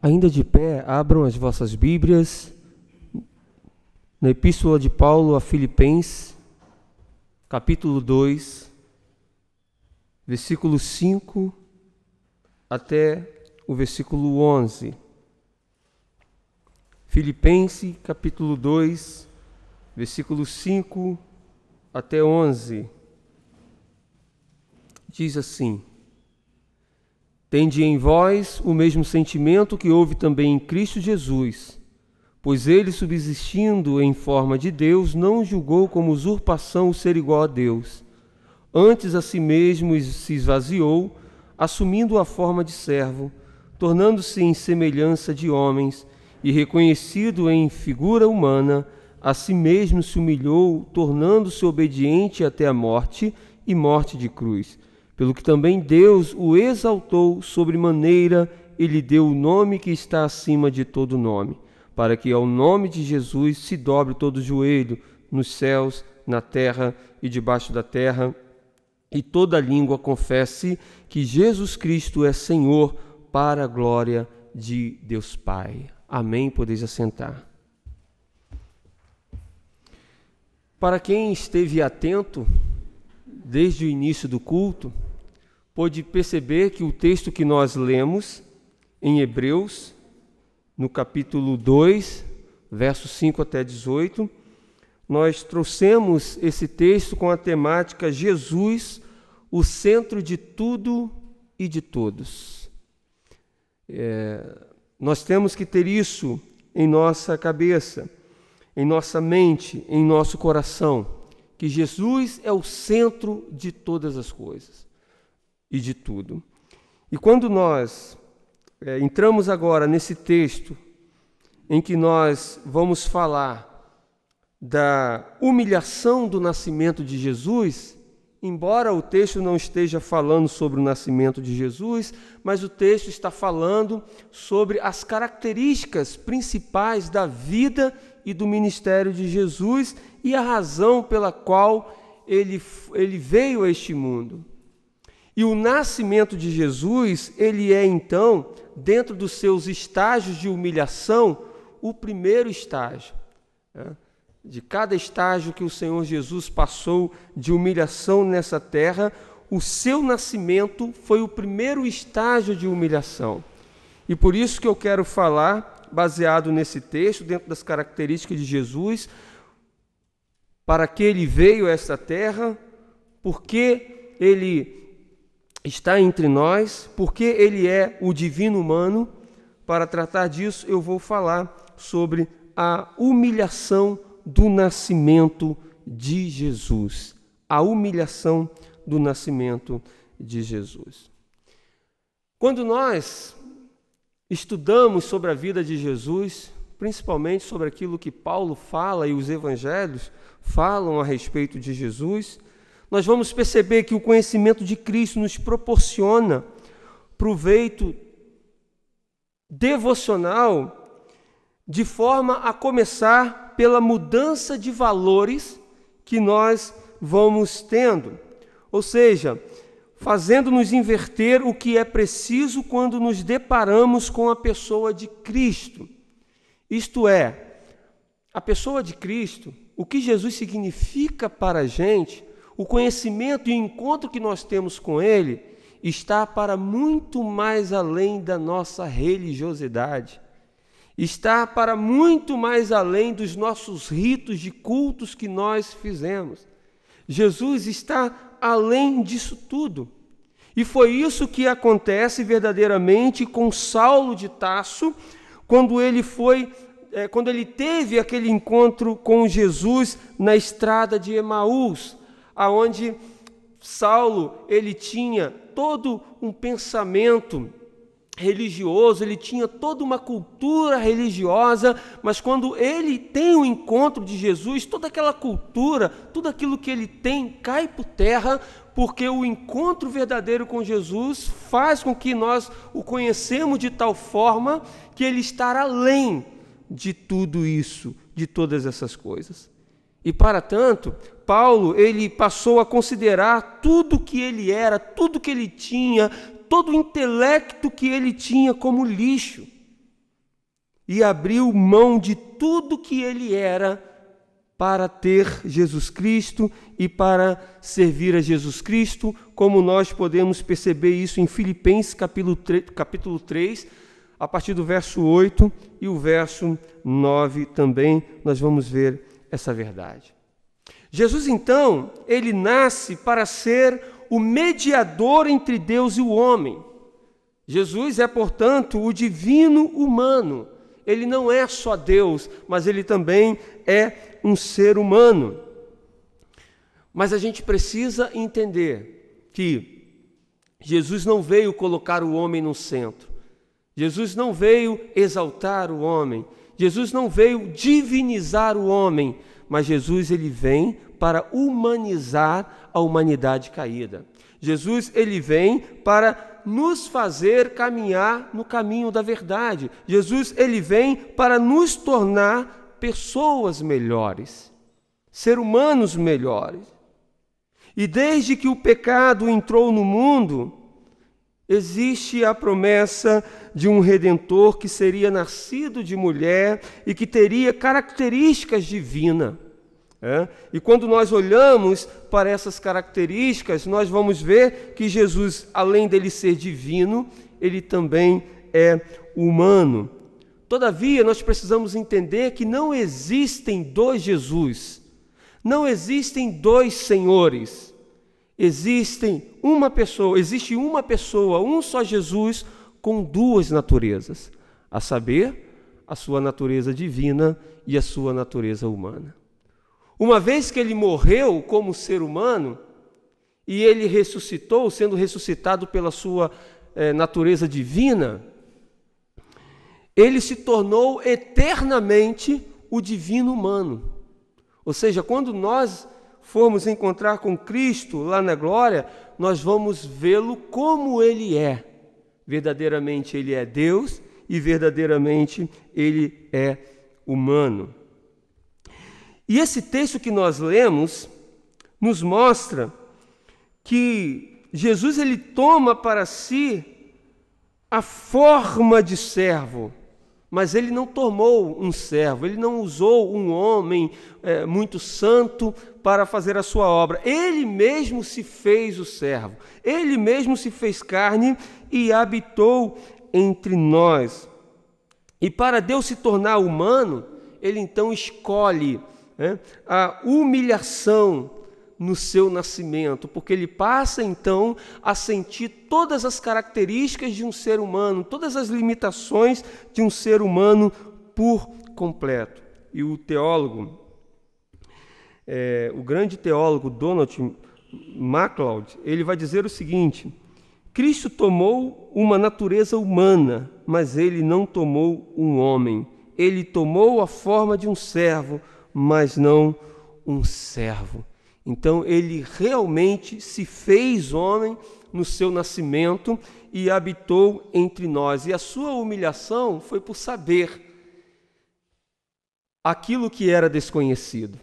Ainda de pé, abram as vossas Bíblias na Epístola de Paulo a Filipenses, capítulo 2, versículo 5 até o versículo 11. Filipenses, capítulo 2, versículo 5 até 11. Diz assim: Tende em vós o mesmo sentimento que houve também em Cristo Jesus, pois ele, subsistindo em forma de Deus, não julgou como usurpação o ser igual a Deus. Antes a si mesmo se esvaziou, assumindo a forma de servo, tornando-se em semelhança de homens, e reconhecido em figura humana, a si mesmo se humilhou, tornando-se obediente até a morte e morte de cruz. Pelo que também Deus o exaltou sobremaneira e lhe deu o nome que está acima de todo nome, para que ao nome de Jesus se dobre todo o joelho, nos céus, na terra e debaixo da terra, e toda língua confesse que Jesus Cristo é Senhor, para a glória de Deus Pai. Amém. Podeis assentar. Para quem esteve atento desde o início do culto, pôde perceber que o texto que nós lemos em Hebreus, no capítulo 2, versos 5 até 18, nós trouxemos esse texto com a temática Jesus, o centro de tudo e de todos. Nós temos que ter isso em nossa cabeça, em nossa mente, em nosso coração, que Jesus é o centro de todas as coisas e de tudo. E quando nós entramos agora nesse texto em que nós vamos falar da humilhação do nascimento de Jesus, embora o texto não esteja falando sobre o nascimento de Jesus, mas o texto está falando sobre as características principais da vida e do ministério de Jesus e a razão pela qual ele veio a este mundo. E o nascimento de Jesus, ele é então, dentro dos seus estágios de humilhação, o primeiro estágio. De cada estágio que o Senhor Jesus passou de humilhação nessa terra, o seu nascimento foi o primeiro estágio de humilhação. E por isso que eu quero falar, baseado nesse texto, dentro das características de Jesus, para que ele veio a esta terra, porque ele está entre nós, porque ele é o divino humano. Para tratar disso, eu vou falar sobre a humilhação do nascimento de Jesus. A humilhação do nascimento de Jesus. Quando nós estudamos sobre a vida de Jesus, principalmente sobre aquilo que Paulo fala e os evangelhos falam a respeito de Jesus, nós vamos perceber que o conhecimento de Cristo nos proporciona proveito devocional, de forma a começar pela mudança de valores que nós vamos tendo. Ou seja, fazendo-nos inverter o que é preciso quando nos deparamos com a pessoa de Cristo. Isto é, a pessoa de Cristo, o que Jesus significa para a gente, o conhecimento e o encontro que nós temos com Ele está para muito mais além da nossa religiosidade. Está para muito mais além dos nossos ritos de cultos que nós fizemos. Jesus está além disso tudo. E foi isso que acontece verdadeiramente com Saulo de Tarso, quando ele teve aquele encontro com Jesus na estrada de Emaús, aonde Saulo, ele tinha todo um pensamento religioso, ele tinha toda uma cultura religiosa, mas quando ele tem o encontro de Jesus, toda aquela cultura, tudo aquilo que ele tem cai por terra, porque o encontro verdadeiro com Jesus faz com que nós o conhecemos de tal forma que ele está além de tudo isso, de todas essas coisas. E para tanto, Paulo, ele passou a considerar tudo que ele era, tudo que ele tinha, todo o intelecto que ele tinha como lixo. e abriu mão de tudo que ele era para ter Jesus Cristo e para servir a Jesus Cristo, como nós podemos perceber isso em Filipenses capítulo 3, a partir do verso 8 e o verso 9 também, nós vamos ver essa verdade. Jesus, então, ele nasce para ser o mediador entre Deus e o homem. Jesus é, portanto, o divino humano. Ele não é só Deus, mas ele também é um ser humano. Mas a gente precisa entender que Jesus não veio colocar o homem no centro. Jesus não veio exaltar o homem. Jesus não veio divinizar o homem, mas Jesus ele vem para humanizar a humanidade caída. Jesus ele vem para nos fazer caminhar no caminho da verdade. Jesus ele vem para nos tornar pessoas melhores, ser humanos melhores. E desde que o pecado entrou no mundo, existe a promessa de um Redentor que seria nascido de mulher e que teria características divinas. E quando nós olhamos para essas características, nós vamos ver que Jesus, além dele ser divino, ele também é humano. Todavia, nós precisamos entender que não existem dois Jesus, não existem dois senhores, existe uma pessoa, um só Jesus com duas naturezas, a saber, a sua natureza divina e a sua natureza humana. Uma vez que ele morreu como ser humano e ele ressuscitou, sendo ressuscitado pela sua natureza divina, ele se tornou eternamente o divino humano. Ou seja, quando nós formos encontrar com Cristo lá na glória, nós vamos vê-lo como ele é. Verdadeiramente ele é Deus e verdadeiramente ele é humano. E esse texto que nós lemos nos mostra que Jesus ele toma para si a forma de servo, mas ele não tomou um servo, ele não usou um homem muito santo para fazer a sua obra. Ele mesmo se fez o servo, ele mesmo se fez carne e habitou entre nós. E para Deus se tornar humano, ele então escolhe a humilhação no seu nascimento, porque ele passa então a sentir todas as características de um ser humano, todas as limitações de um ser humano por completo. E o teólogo, o grande teólogo Donald MacLeod, ele vai dizer o seguinte: Cristo tomou uma natureza humana, mas ele não tomou um homem. Ele tomou a forma de um servo, mas não um servo. Então ele realmente se fez homem no seu nascimento e habitou entre nós. E a sua humilhação foi por saber aquilo que era desconhecido.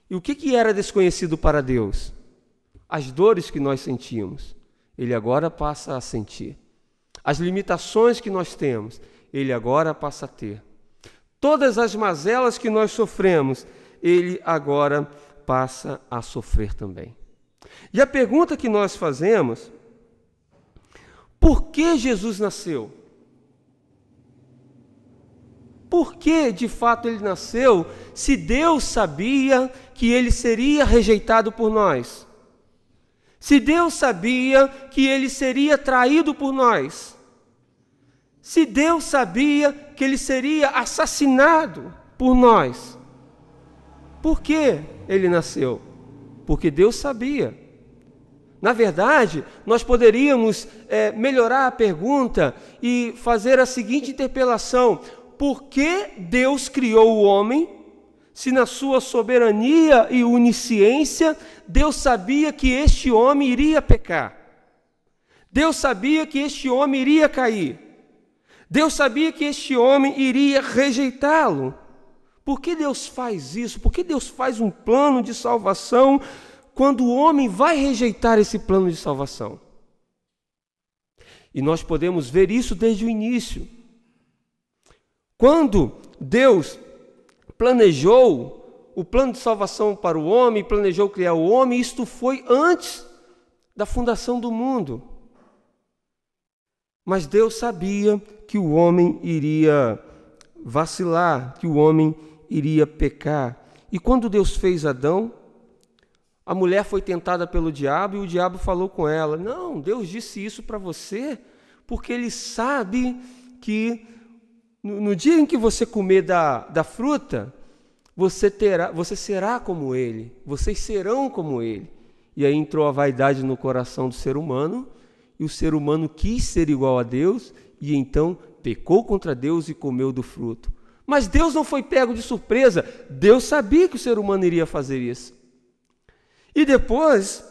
E o que era desconhecido para Deus? As dores que nós sentimos, ele agora passa a sentir. As limitações que nós temos, ele agora passa a ter. Todas as mazelas que nós sofremos, ele agora passa a sofrer também. E a pergunta que nós fazemos: por que Jesus nasceu? Por que, de fato, ele nasceu, se Deus sabia que ele seria rejeitado por nós? Se Deus sabia que ele seria traído por nós? Se Deus sabia que ele seria assassinado por nós? Por que ele nasceu? Porque Deus sabia. Na verdade, nós poderíamos melhorar a pergunta e fazer a seguinte interpelação: por que Deus criou o homem, se na sua soberania e onisciência, Deus sabia que este homem iria pecar? Deus sabia que este homem iria cair. Deus sabia que este homem iria rejeitá-lo. Por que Deus faz isso? Por que Deus faz um plano de salvação quando o homem vai rejeitar esse plano de salvação? E nós podemos ver isso desde o início. Quando Deus planejou o plano de salvação para o homem, planejou criar o homem, isto foi antes da fundação do mundo. Mas Deus sabia que o homem iria vacilar, que o homem iria pecar. E quando Deus fez Adão, a mulher foi tentada pelo diabo e o diabo falou com ela: não, Deus disse isso para você, porque Ele sabe que no dia em que você comer da fruta, você será como Ele, vocês serão como Ele. E aí entrou a vaidade no coração do ser humano, e o ser humano quis ser igual a Deus, e então pecou contra Deus e comeu do fruto. Mas Deus não foi pego de surpresa, Deus sabia que o ser humano iria fazer isso. E depois,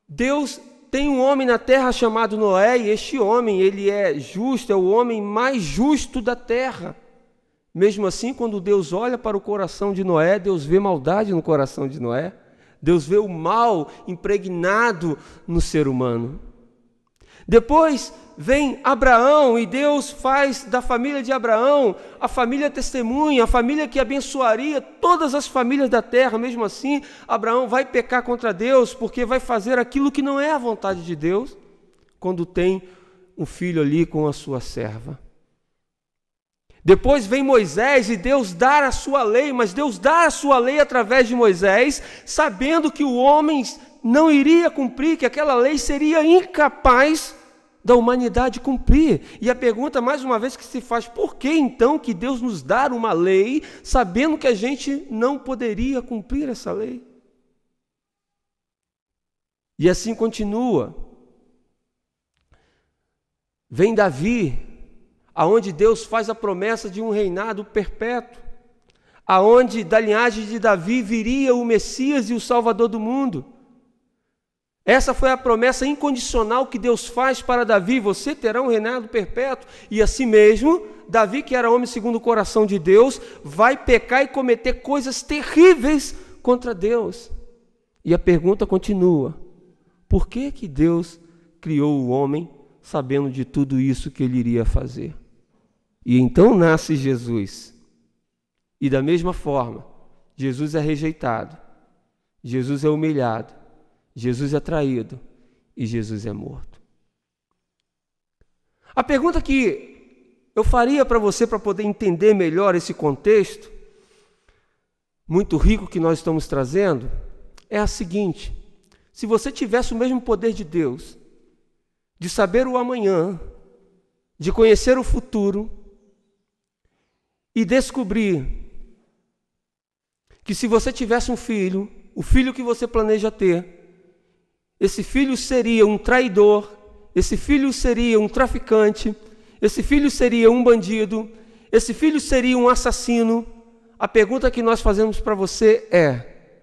Deus tem um homem na terra chamado Noé, e este homem, ele é justo, é o homem mais justo da terra. Mesmo assim, quando Deus olha para o coração de Noé, Deus vê maldade no coração de Noé. Deus vê o mal impregnado no ser humano. Depois vem Abraão, e Deus faz da família de Abraão a família testemunha, a família que abençoaria todas as famílias da terra. Mesmo assim, Abraão vai pecar contra Deus, porque vai fazer aquilo que não é a vontade de Deus, quando tem um filho ali com a sua serva. Depois vem Moisés, e Deus dá a sua lei, mas Deus dá a sua lei através de Moisés, sabendo que o homem não iria cumprir, que aquela lei seria incapaz da humanidade cumprir. E a pergunta, mais uma vez, que se faz: por que então que Deus nos dá uma lei, sabendo que a gente não poderia cumprir essa lei? E assim continua. Vem Davi, aonde Deus faz a promessa de um reinado perpétuo, aonde da linhagem de Davi viria o Messias e o Salvador do mundo. Essa foi a promessa incondicional que Deus faz para Davi: você terá um reinado perpétuo. E assim mesmo, Davi, que era homem segundo o coração de Deus, vai pecar e cometer coisas terríveis contra Deus. E a pergunta continua: por que que Deus criou o homem sabendo de tudo isso que ele iria fazer? E então nasce Jesus. E da mesma forma, Jesus é rejeitado, Jesus é humilhado, Jesus é traído e Jesus é morto. A pergunta que eu faria para você, para poder entender melhor esse contexto muito rico que nós estamos trazendo, é a seguinte: se você tivesse o mesmo poder de Deus, de saber o amanhã, de conhecer o futuro, e descobrir que se você tivesse um filho, o filho que você planeja ter, esse filho seria um traidor, esse filho seria um traficante, esse filho seria um bandido, esse filho seria um assassino, a pergunta que nós fazemos para você é: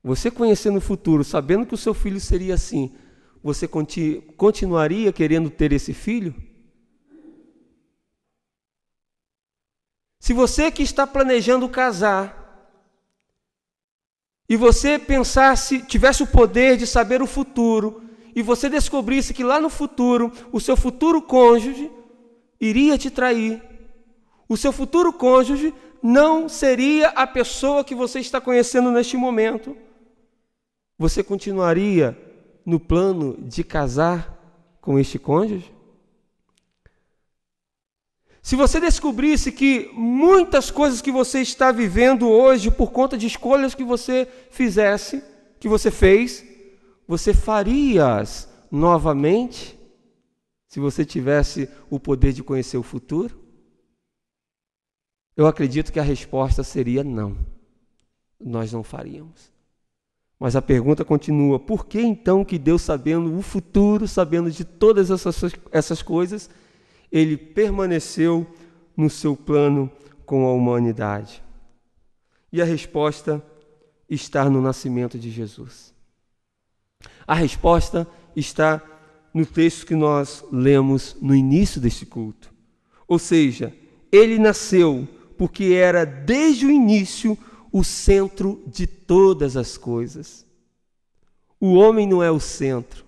você conhecendo o futuro, sabendo que o seu filho seria assim, você continuaria querendo ter esse filho? Se você que está planejando casar, e você pensasse, tivesse o poder de saber o futuro, e você descobrisse que lá no futuro, o seu futuro cônjuge iria te trair, o seu futuro cônjuge não seria a pessoa que você está conhecendo neste momento, você continuaria no plano de casar com este cônjuge? Se você descobrisse que muitas coisas que você está vivendo hoje por conta de escolhas que você fez, você faria-as novamente se você tivesse o poder de conhecer o futuro? Eu acredito que a resposta seria não. Nós não faríamos. Mas a pergunta continua: por que então que Deus, sabendo o futuro, sabendo de todas essas coisas, Ele permaneceu no seu plano com a humanidade? E a resposta está no nascimento de Jesus. A resposta está no texto que nós lemos no início deste culto. Ou seja, Ele nasceu porque era desde o início o centro de todas as coisas. O homem não é o centro.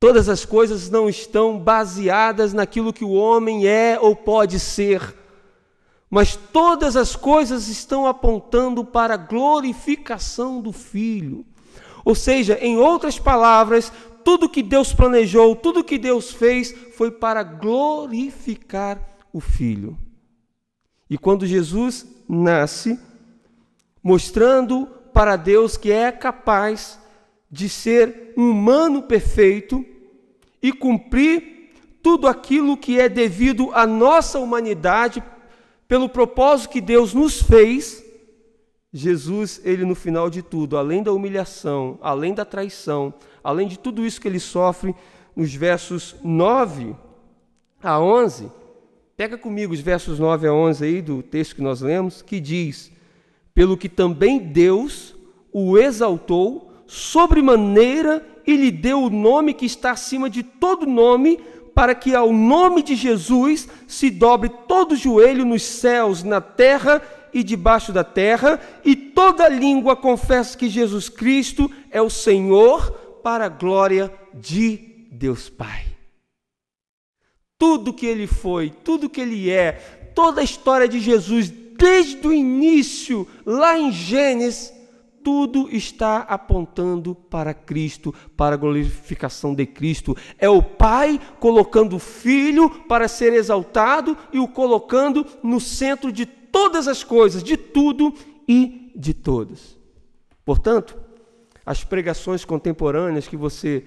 Todas as coisas não estão baseadas naquilo que o homem é ou pode ser, mas todas as coisas estão apontando para a glorificação do Filho. Ou seja, em outras palavras, tudo que Deus planejou, tudo que Deus fez, foi para glorificar o Filho. E quando Jesus nasce, mostrando para Deus que é capaz de ser um humano perfeito e cumprir tudo aquilo que é devido à nossa humanidade, pelo propósito que Deus nos fez, Jesus, ele no final de tudo, além da humilhação, além da traição, além de tudo isso que ele sofre, nos versos 9 a 11, pega comigo os versos 9 a 11 aí do texto que nós lemos, que diz: pelo que também Deus o exaltou sobremaneira e lhe deu o nome que está acima de todo nome, para que ao nome de Jesus se dobre todo joelho nos céus, na terra e debaixo da terra, e toda língua confesse que Jesus Cristo é o Senhor, para a glória de Deus Pai. Tudo que ele foi, tudo que ele é, toda a história de Jesus, desde o início, lá em Gênesis, tudo está apontando para Cristo, para a glorificação de Cristo. É o Pai colocando o Filho para ser exaltado e o colocando no centro de todas as coisas, de tudo e de todos. Portanto, as pregações contemporâneas que você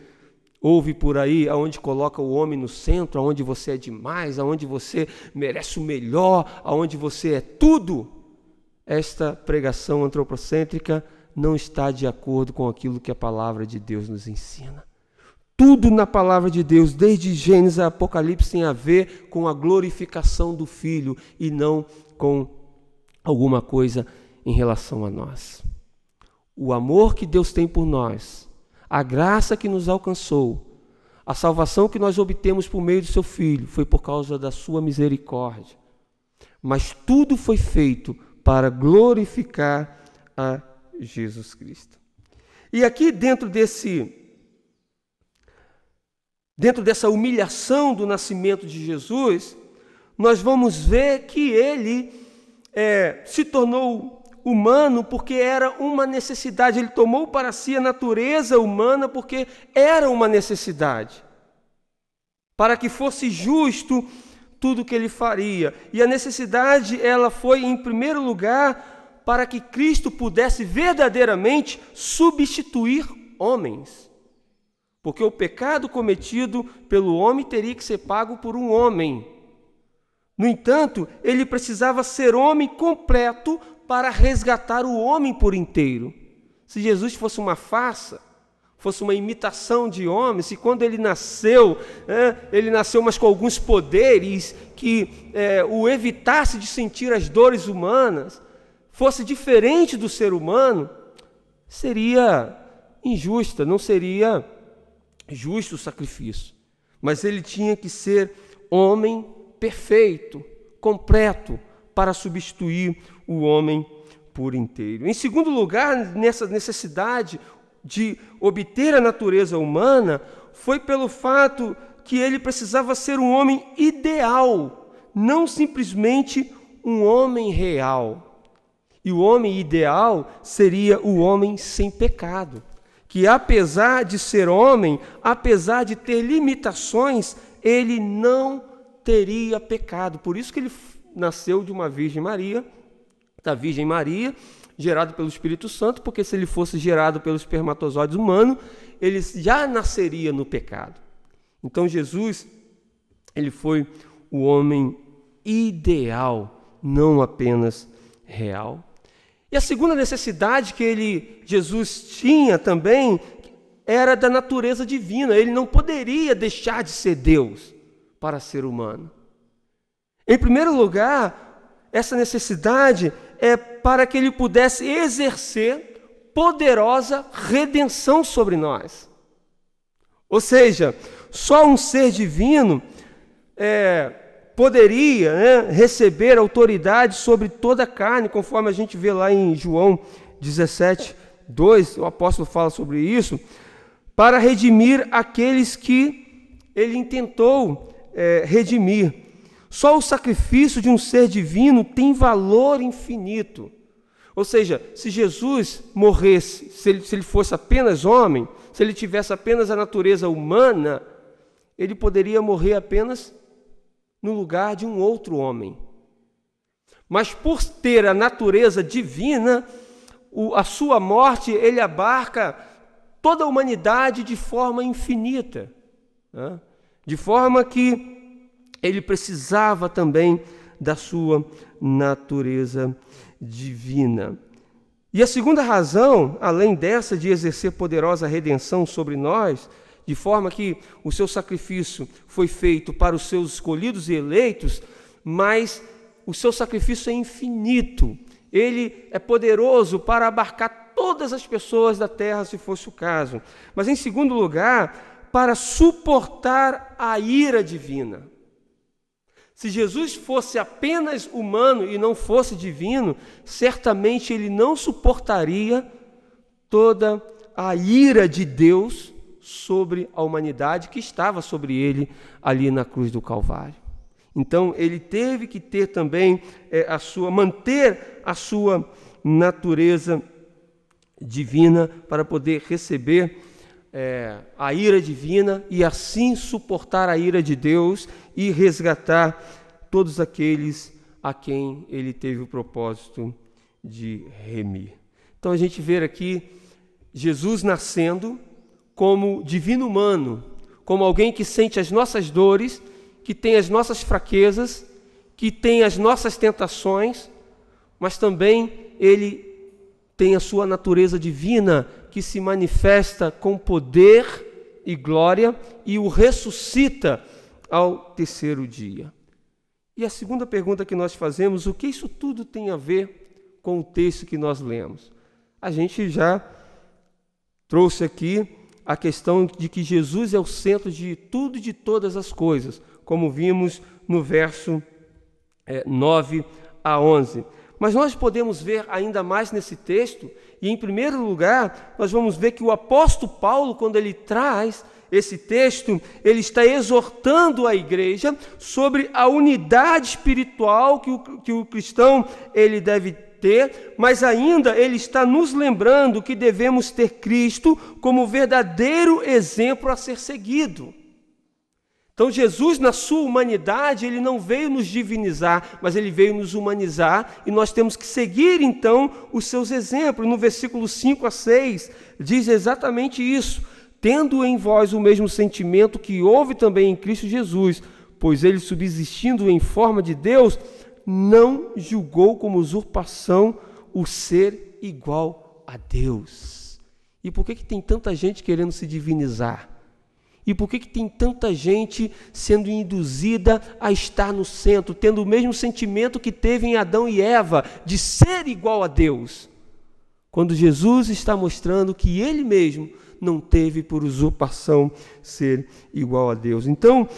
ouve por aí, aonde coloca o homem no centro, aonde você é demais, aonde você merece o melhor, aonde você é tudo, esta pregação antropocêntrica não está de acordo com aquilo que a palavra de Deus nos ensina. Tudo na palavra de Deus, desde Gênesis a Apocalipse, tem a ver com a glorificação do Filho e não com alguma coisa em relação a nós. O amor que Deus tem por nós, a graça que nos alcançou, a salvação que nós obtemos por meio do seu Filho, foi por causa da sua misericórdia. Mas tudo foi feito para glorificar a Jesus Cristo. E aqui dentro dessa humilhação do nascimento de Jesus, nós vamos ver que ele se tornou humano porque era uma necessidade. Ele tomou para si a natureza humana porque era uma necessidade, para que fosse justo tudo que ele faria. E a necessidade, ela foi em primeiro lugar para que Cristo pudesse verdadeiramente substituir homens. Porque o pecado cometido pelo homem teria que ser pago por um homem. No entanto, ele precisava ser homem completo para resgatar o homem por inteiro. Se Jesus fosse uma farsa, fosse uma imitação de homem, se quando ele nasceu mas com alguns poderes que o evitasse de sentir as dores humanas, fosse diferente do ser humano, seria injusta, não seria justo o sacrifício. Mas ele tinha que ser homem perfeito, completo, para substituir o homem por inteiro. Em segundo lugar, nessa necessidade de obter a natureza humana, foi pelo fato que ele precisava ser um homem ideal, não simplesmente um homem real. E o homem ideal seria o homem sem pecado, que apesar de ser homem, apesar de ter limitações, ele não teria pecado. Por isso que ele nasceu de uma Virgem Maria, da Virgem Maria, gerado pelo Espírito Santo, porque se ele fosse gerado pelos espermatozoides humanos, ele já nasceria no pecado. Então Jesus, ele foi o homem ideal, não apenas real. E a segunda necessidade que Jesus tinha também era da natureza divina. Ele não poderia deixar de ser Deus para ser humano. Em primeiro lugar, essa necessidade é para que ele pudesse exercer poderosa redenção sobre nós. Ou seja, só um ser divino poderia receber autoridade sobre toda a carne, conforme a gente vê lá em João 17, 2, o apóstolo fala sobre isso, para redimir aqueles que ele intentou redimir. Só o sacrifício de um ser divino tem valor infinito. Ou seja, se Jesus morresse, se ele fosse apenas homem, se ele tivesse apenas a natureza humana, ele poderia morrer apenas no lugar de um outro homem. Mas por ter a natureza divina, a sua morte, ele abarca toda a humanidade de forma infinita, né? De forma que ele precisava também da sua natureza divina. E a segunda razão, além dessa de exercer poderosa redenção sobre nós, de forma que o seu sacrifício foi feito para os seus escolhidos e eleitos, mas o seu sacrifício é infinito. Ele é poderoso para abarcar todas as pessoas da terra, se fosse o caso. Mas, em segundo lugar, para suportar a ira divina. Se Jesus fosse apenas humano e não fosse divino, certamente ele não suportaria toda a ira de Deus sobre a humanidade que estava sobre ele ali na cruz do Calvário. Então, ele teve que ter também manter a sua natureza divina para poder receber a ira divina e assim suportar a ira de Deus e resgatar todos aqueles a quem ele teve o propósito de remir. Então, a gente vê aqui Jesus nascendo como divino humano, como alguém que sente as nossas dores, que tem as nossas fraquezas, que tem as nossas tentações, mas também ele tem a sua natureza divina que se manifesta com poder e glória e o ressuscita ao terceiro dia. E a segunda pergunta que nós fazemos, o que isso tudo tem a ver com o texto que nós lemos? A gente já trouxe aqui a questão de que Jesus é o centro de tudo e de todas as coisas, como vimos no verso 9 a 11. Mas nós podemos ver ainda mais nesse texto, e em primeiro lugar, nós vamos ver que o apóstolo Paulo, quando ele traz esse texto, ele está exortando a igreja sobre a unidade espiritual que o cristão ele deve ter, mas ainda ele está nos lembrando que devemos ter Cristo como verdadeiro exemplo a ser seguido. Então Jesus, na sua humanidade, ele não veio nos divinizar, mas ele veio nos humanizar, e nós temos que seguir então os seus exemplos. No versículo 5 a 6 diz exatamente isso: tendo em vós o mesmo sentimento que houve também em Cristo Jesus, pois ele, subsistindo em forma de Deus, não julgou como usurpação o ser igual a Deus. E por que tem tanta gente querendo se divinizar? E por que tem tanta gente sendo induzida a estar no centro, tendo o mesmo sentimento que teve em Adão e Eva, de ser igual a Deus? Quando Jesus está mostrando que ele mesmo não teve por usurpação ser igual a Deus. Então,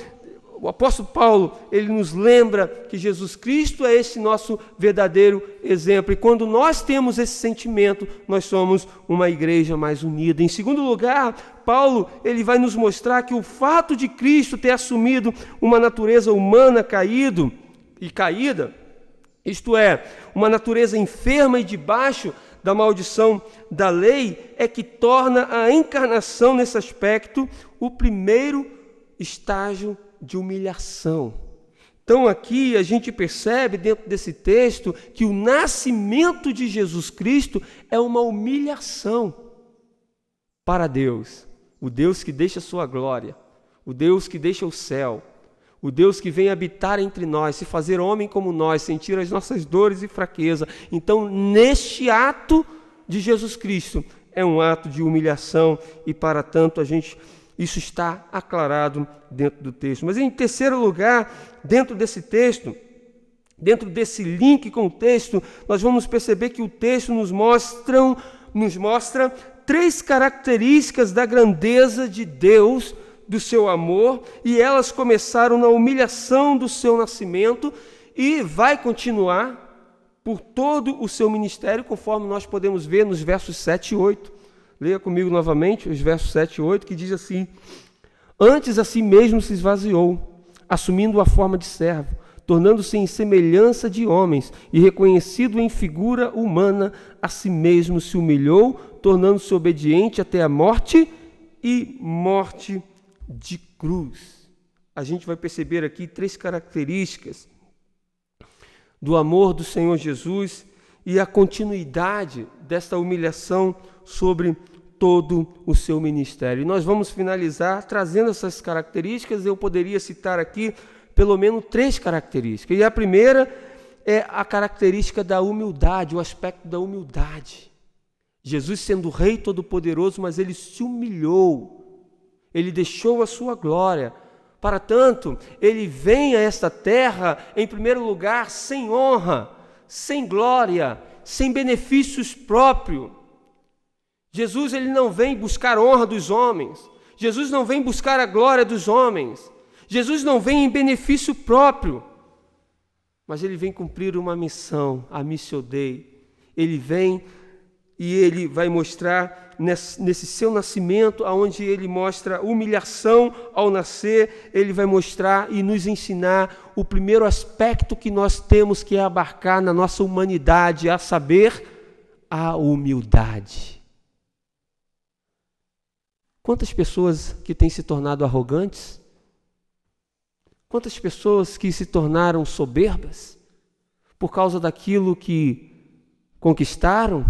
o apóstolo Paulo, ele nos lembra que Jesus Cristo é esse nosso verdadeiro exemplo. E quando nós temos esse sentimento, nós somos uma igreja mais unida. Em segundo lugar, Paulo, ele vai nos mostrar que o fato de Cristo ter assumido uma natureza humana caída, isto é, uma natureza enferma e debaixo da maldição da lei, é que torna a encarnação nesse aspecto o primeiro estágio de humilhação. Então aqui a gente percebe dentro desse texto que o nascimento de Jesus Cristo é uma humilhação para Deus, o Deus que deixa a sua glória, o Deus que deixa o céu, o Deus que vem habitar entre nós, se fazer homem como nós, sentir as nossas dores e fraqueza. Então, neste ato de Jesus Cristo, é um ato de humilhação e, para tanto, isso está aclarado dentro do texto. Mas, em terceiro lugar, dentro desse texto, dentro desse link com o texto, nós vamos perceber que o texto nos mostra três características da grandeza de Deus, do seu amor, e elas começaram na humilhação do seu nascimento e vai continuar por todo o seu ministério, conforme nós podemos ver nos versos 7 e 8. Leia comigo novamente os versos 7 e 8, que diz assim: Antes a si mesmo se esvaziou, assumindo a forma de servo, tornando-se em semelhança de homens, e reconhecido em figura humana, a si mesmo se humilhou, tornando-se obediente até a morte e morte de cruz. A gente vai perceber aqui 3 características do amor do Senhor Jesus e a continuidade desta humilhação sobre todo o seu ministério. E nós vamos finalizar trazendo essas características. Eu poderia citar aqui pelo menos 3 características. E a primeira é a característica da humildade, o aspecto da humildade. Jesus sendo Rei Todo-Poderoso, mas ele se humilhou, ele deixou a sua glória. Para tanto, ele vem a esta terra, em primeiro lugar, sem honra, sem glória, sem benefícios próprios. Jesus ele não vem buscar honra dos homens, Jesus não vem buscar a glória dos homens, Jesus não vem em benefício próprio, mas ele vem cumprir uma missão, a Missio Dei. Ele vem e ele vai mostrar nesse seu nascimento, onde ele mostra humilhação ao nascer, ele vai mostrar e nos ensinar o primeiro aspecto que nós temos que abarcar na nossa humanidade, a saber, a humildade. Quantas pessoas que têm se tornado arrogantes? Quantas pessoas que se tornaram soberbas por causa daquilo que conquistaram,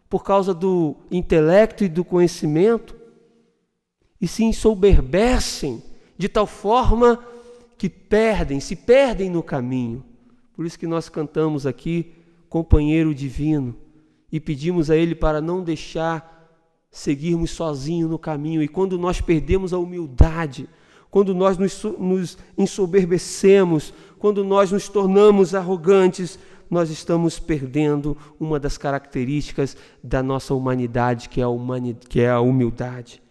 por causa do intelecto e do conhecimento, e se ensoberbecem de tal forma que se perdem no caminho. Por isso que nós cantamos aqui, companheiro divino, e pedimos a Ele para não deixar seguirmos sozinhos no caminho. E quando nós perdemos a humildade, quando nós nos ensoberbecemos, quando nós nos tornamos arrogantes, nós estamos perdendo uma das características da nossa humanidade, que é a humildade.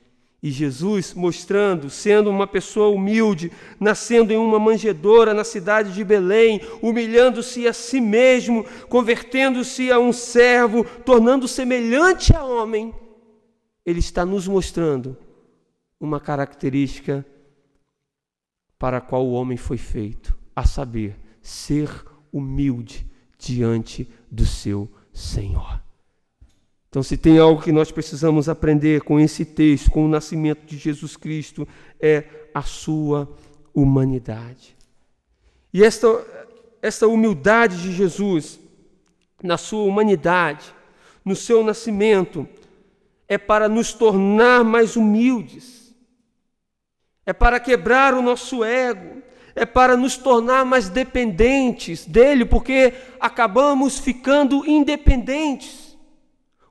E Jesus mostrando, sendo uma pessoa humilde, nascendo em uma manjedoura na cidade de Belém, humilhando-se a si mesmo, convertendo-se a um servo, tornando semelhante a homem, ele está nos mostrando uma característica para a qual o homem foi feito, a saber, ser humilde diante do seu Senhor. Então, se tem algo que nós precisamos aprender com esse texto, com o nascimento de Jesus Cristo, é a sua humanidade. E esta humildade de Jesus, na sua humanidade, no seu nascimento, é para nos tornar mais humildes, é para quebrar o nosso ego, é para nos tornar mais dependentes dele, porque acabamos ficando independentes,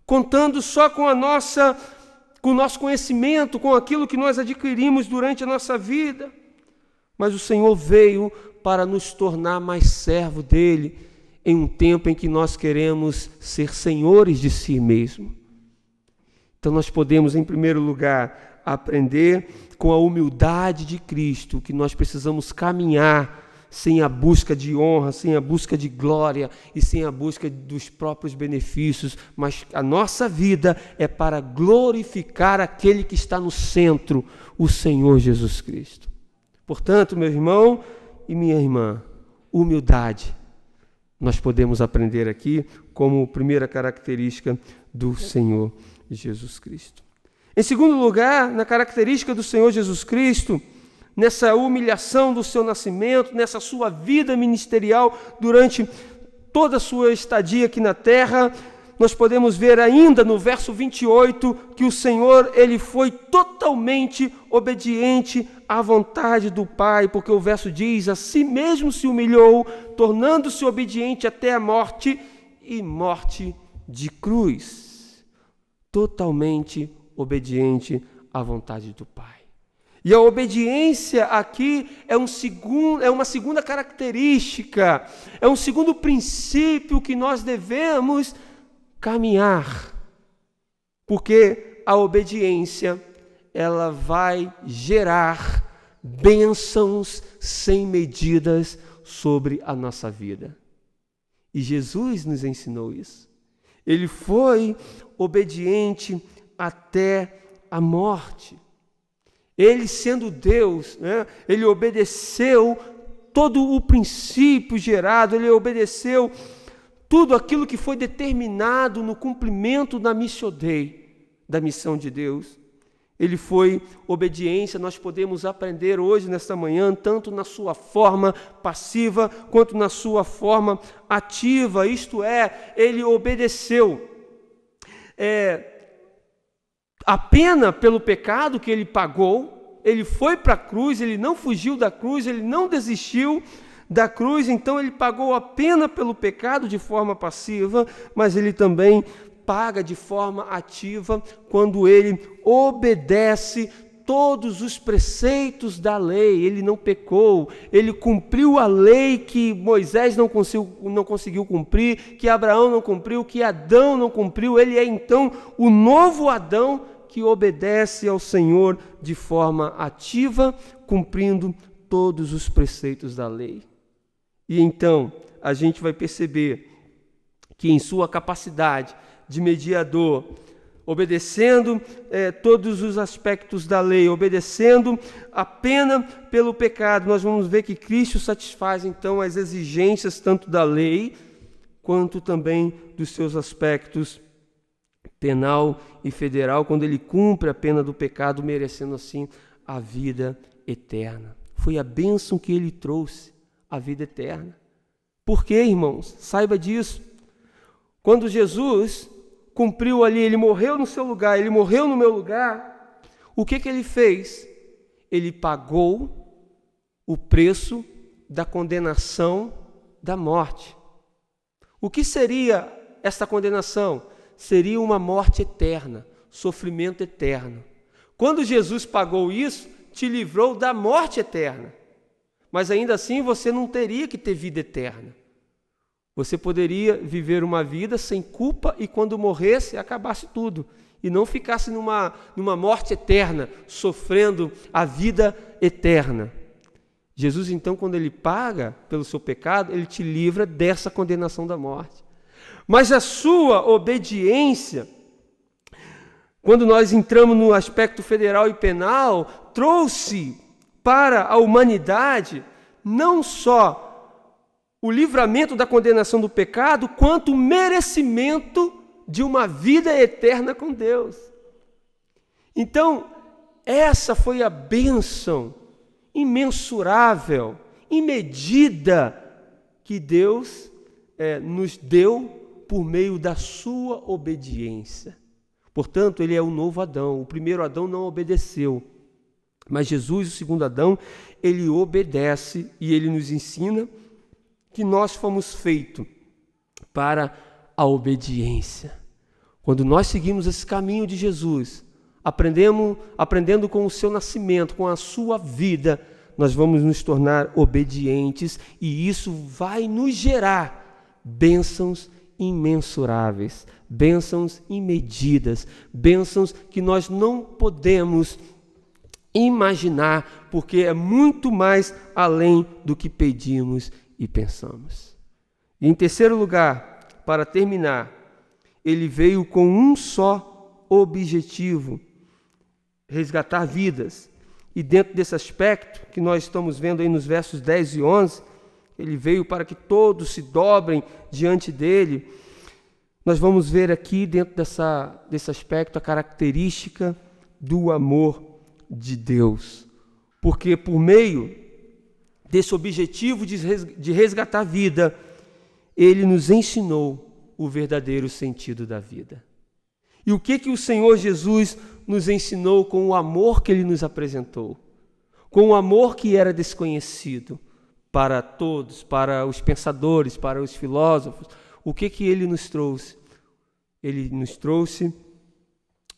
contando só com o nosso conhecimento, com aquilo que nós adquirimos durante a nossa vida. Mas o Senhor veio para nos tornar mais servo dele, em um tempo em que nós queremos ser senhores de si mesmo. Então nós podemos, em primeiro lugar, aprender com a humildade de Cristo, que nós precisamos caminhar sem a busca de honra, sem a busca de glória e sem a busca dos próprios benefícios, mas a nossa vida é para glorificar aquele que está no centro, o Senhor Jesus Cristo. Portanto, meu irmão e minha irmã, humildade, nós podemos aprender aqui como primeira característica do Senhor Jesus Cristo. Em segundo lugar, na característica do Senhor Jesus Cristo, nessa humilhação do seu nascimento, nessa sua vida ministerial durante toda a sua estadia aqui na terra, nós podemos ver ainda no verso 28 que o Senhor ele foi totalmente obediente à vontade do Pai, porque o verso diz: a si mesmo se humilhou, tornando-se obediente até a morte e morte de cruz. Totalmente obediente à vontade do Pai. E a obediência aqui é uma segunda característica, é um segundo princípio que nós devemos caminhar, porque a obediência ela vai gerar bênçãos sem medidas sobre a nossa vida. E Jesus nos ensinou isso. Ele foi obediente até a morte. Ele, sendo Deus, ele obedeceu todo o princípio gerado, ele obedeceu tudo aquilo que foi determinado no cumprimento da Missio Dei, da missão de Deus. Ele foi obediência. Nós podemos aprender hoje, nesta manhã, tanto na sua forma passiva, quanto na sua forma ativa, isto é, ele obedeceu. A pena pelo pecado que ele pagou, ele foi para a cruz, ele não fugiu da cruz, ele não desistiu da cruz, então ele pagou a pena pelo pecado de forma passiva, mas ele também paga de forma ativa quando ele obedece todos os preceitos da lei. Ele não pecou, ele cumpriu a lei que Moisés não conseguiu cumprir, que Abraão não cumpriu, que Adão não cumpriu. Ele é então o novo Adão que obedece ao Senhor de forma ativa, cumprindo todos os preceitos da lei. E então a gente vai perceber que em sua capacidade de mediador, obedecendo todos os aspectos da lei, obedecendo a pena pelo pecado, nós vamos ver que Cristo satisfaz então as exigências tanto da lei, quanto também dos seus aspectos penal e federal, quando ele cumpre a pena do pecado, merecendo assim a vida eterna. Foi a bênção que ele trouxe, a vida eterna. Por quê, irmãos? Saiba disso. Quando Jesus cumpriu ali, ele morreu no seu lugar, ele morreu no meu lugar, o que ele fez? Ele pagou o preço da condenação da morte. O que seria essa condenação? Seria uma morte eterna, sofrimento eterno. Quando Jesus pagou isso, te livrou da morte eterna. Mas ainda assim você não teria que ter vida eterna. Você poderia viver uma vida sem culpa e quando morresse, acabasse tudo. E não ficasse numa morte eterna, sofrendo a vida eterna. Jesus, então, quando ele paga pelo seu pecado, ele te livra dessa condenação da morte. Mas a sua obediência, quando nós entramos no aspecto federal e penal, trouxe para a humanidade não só o livramento da condenação do pecado, quanto o merecimento de uma vida eterna com Deus. Então, essa foi a bênção imensurável, imedida, que Deus nos deu por meio da sua obediência. Portanto, ele é o novo Adão. O primeiro Adão não obedeceu, mas Jesus, o segundo Adão, ele obedece e ele nos ensina que nós fomos feitos para a obediência. Quando nós seguimos esse caminho de Jesus, aprendendo com o seu nascimento, com a sua vida, nós vamos nos tornar obedientes e isso vai nos gerar bênçãos imensuráveis, bênçãos imedidas, bênçãos que nós não podemos imaginar, porque é muito mais além do que pedimos e pensamos. E em terceiro lugar, para terminar, ele veio com um só objetivo: resgatar vidas. E dentro desse aspecto que nós estamos vendo aí nos versos 10 e 11, ele veio para que todos se dobrem diante dele. Nós vamos ver aqui dentro desse aspecto a característica do amor de Deus. Porque por meio desse objetivo de resgatar a vida, ele nos ensinou o verdadeiro sentido da vida. E o que o Senhor Jesus nos ensinou com o amor que ele nos apresentou? Com o amor que era desconhecido para todos, para os pensadores, para os filósofos. O que ele nos trouxe? Ele nos trouxe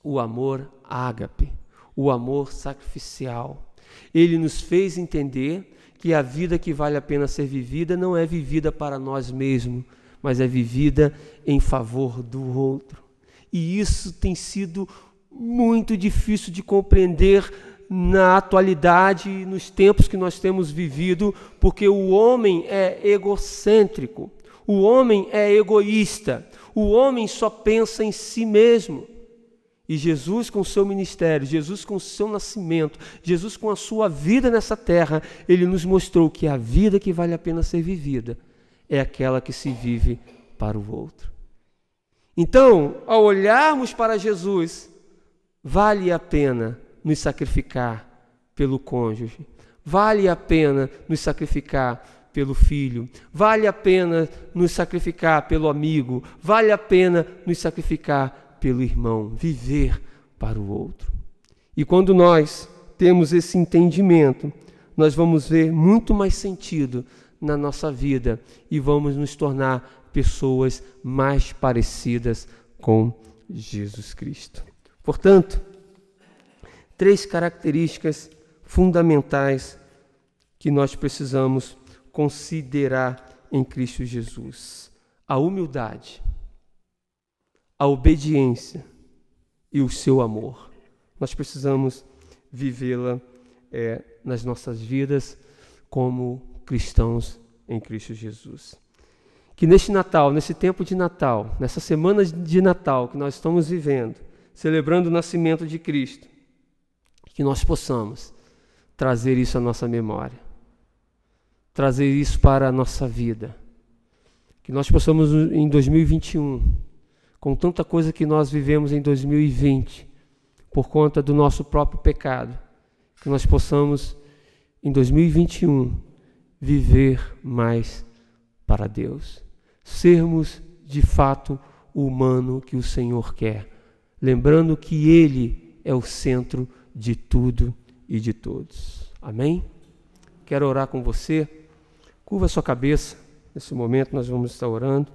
o amor ágape, o amor sacrificial. Ele nos fez entender que a vida que vale a pena ser vivida não é vivida para nós mesmos, mas é vivida em favor do outro. E isso tem sido muito difícil de compreender na atualidade, nos tempos que nós temos vivido, porque o homem é egocêntrico, o homem é egoísta, o homem só pensa em si mesmo. E Jesus com o seu ministério, Jesus com o seu nascimento, Jesus com a sua vida nessa terra, ele nos mostrou que a vida que vale a pena ser vivida é aquela que se vive para o outro. Então, ao olharmos para Jesus, vale a pena nos sacrificar pelo cônjuge, vale a pena nos sacrificar pelo filho, vale a pena nos sacrificar pelo amigo, vale a pena nos sacrificar pelo irmão, viver para o outro. E quando nós temos esse entendimento, nós vamos ver muito mais sentido na nossa vida e vamos nos tornar pessoas mais parecidas com Jesus Cristo. Portanto, 3 características fundamentais que nós precisamos considerar em Cristo Jesus: a humildade, a obediência e o seu amor. Nós precisamos vivê-la nas nossas vidas como cristãos em Cristo Jesus. Que neste Natal, nesse tempo de Natal, nessa semana de Natal que nós estamos vivendo, celebrando o nascimento de Cristo, que nós possamos trazer isso à nossa memória, trazer isso para a nossa vida, que nós possamos em 2021, com tanta coisa que nós vivemos em 2020, por conta do nosso próprio pecado, que nós possamos em 2021 viver mais para Deus, sermos de fato o humano que o Senhor quer, lembrando que Ele é o centro de tudo e de todos. Amém? Quero orar com você. Curva a sua cabeça. Nesse momento nós vamos estar orando.